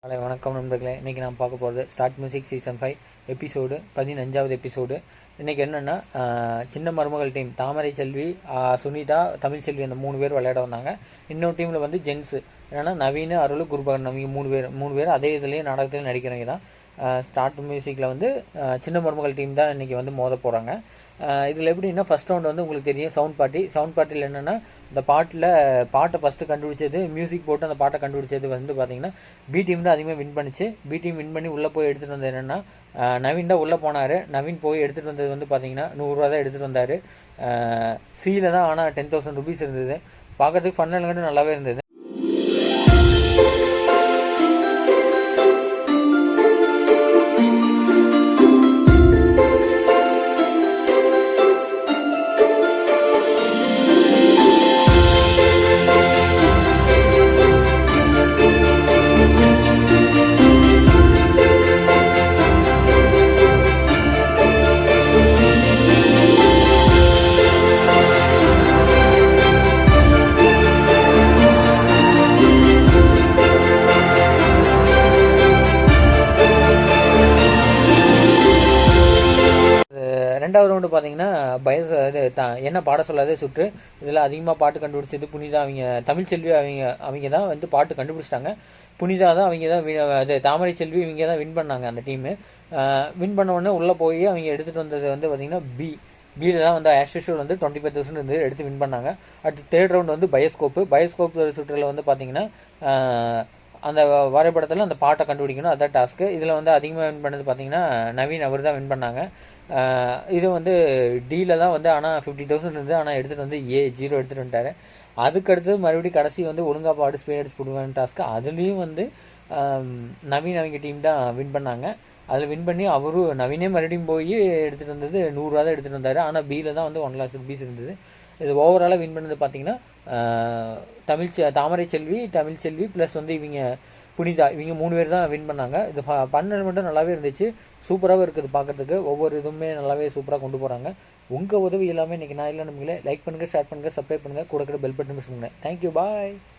Hello வணக்கம் நண்பர்களே. இன்றைக்கி நான் பார்க்க போகிறது ஸ்டார்ட் மியூசிக் சீசன் 5 எபிசோடு 15வது எபிசோடு. இன்றைக்கி என்னென்னா சின்ன மருமகள் டீம் தாமரை செல்வி, சுனிதா, தமிழ் செல்வி அந்த 3 பேர் விளையாட வந்தாங்க. இன்னொரு டீமில் வந்து ஜென்ஸு என்னென்னா நவீன், அருள், குருபகன் அவங்க 3 பேர் அதே இதுலேயே நாடகத்தில் நடிக்கிறவங்க தான். ஸ்டார்ட் மியூசிக்கில் வந்து சின்ன மருமகள் டீம் தான் இன்றைக்கி வந்து மோத போகிறாங்க. இதில் எப்படின்னா ஃபஸ்ட் ரவுண்ட் வந்து உங்களுக்கு தெரியும் சவுண்ட் பார்ட்டியில் என்னென்னா இந்த பாட்டை ஃபஸ்ட்டு கண்டுபிடிச்சது, மியூசிக் போட்டு அந்த பாட்டை கண்டுபிடிச்சது வந்து பார்த்தீங்கன்னா பி டீம் தான் அதிகமாக வின் பண்ணிச்சு. பி டீம் வின் பண்ணி உள்ளே போய் எடுத்துகிட்டு வந்தது என்னென்னா நவீன் தான் உள்ளே போனார். நவீன் போய் எடுத்துகிட்டு வந்தது வந்து பார்த்தீங்கன்னா 100 ரூபா தான் எடுத்துகிட்டு வந்தார். சியில் தான், ஆனால் 10,000 rupees இருந்தது. பார்க்கறதுக்கு ஃபன் நல்லாவே இருந்தது. ரெண்டாவது ரவுண்டு பார்த்தீங்கன்னா என்ன பாட சொல்லாதே சுற்று. இதில் அதிகமாக பாட்டு கண்டுபிடிச்சது புனிதா. தமிழ் செல்வி அவங்க தான் வந்து பாட்டு கண்டுபிடிச்சிட்டாங்க. புனிதா தான் அவங்க தான் தாமரை செல்வி இவங்க தான் வின் பண்ணாங்க. அந்த டீமு வின் பண்ண உடனே உள்ளே போய் அவங்க எடுத்துகிட்டு வந்தது வந்து பார்த்திங்கன்னா பியில் தான் வந்து ஆஸ்யூஷுவல் வந்து 25,000 இருந்து எடுத்து வின் பண்ணாங்க. அடுத்து தேர்ட் ரவுண்டு வந்து பயோஸ்கோப் சுற்றில் வந்து பார்த்திங்கன்னா அந்த வரைபடத்தில் அந்த பாட்டை கண்டுபிடிக்கணும், அதான் டாஸ்க்கு. இதில் வந்து அதிகமாக வின் பண்ணது பார்த்தீங்கன்னா நவீன், அவர் தான் வின் பண்ணாங்க. இது வந்து டியில் தான் வந்து ஆனால் 50,000 இருந்தது, ஆனால் எடுத்துகிட்டு வந்து 0 எடுத்துகிட்டு வந்துட்டார். அதுக்கடுத்து மறுபடியும் கடைசி வந்து ஒழுங்கா பாடு ஸ்பீட் அடிச்சு போடுவாங்க டாஸ்க்கு. அதுலேயும் வந்து நவீன் அவங்க டீம் தான் வின் பண்ணாங்க. அதில் வின் பண்ணி நவீனே மறுபடியும் போய் எடுத்துகிட்டு வந்தது 100 ரூபா தான் எடுத்துகிட்டு வந்தார். ஆனால் பியில் தான் வந்து 1 lakh rupees இருந்தது. இது ஓவராலாக வின் பண்ணது பார்த்தீங்கன்னா தாமரை செல்வி, தமிழ் செல்வி ப்ளஸ் வந்து புனிதா இவங்க 3 பேர் தான் வின் பண்ணாங்க. இது பண்ணது மட்டும் நல்லாவே இருந்துச்சு, சூப்பராகவே இருக்குது பார்க்கறதுக்கு. ஒவ்வொரு இதுவுமே நல்லாவே சூப்பராக கொண்டு போகிறாங்க. உங்கள் உதவி எல்லாமே இன்றைக்கி நான் இல்லை. லைக் பண்ணுங்கள், ஷேர் பண்ணுங்கள், சப்ஸ்கிரைப் பண்ணுங்கள், கூட பெல் பட்டன் ப்ரெஸ் பண்ணுங்கள். தேங்க்யூ, பாய்.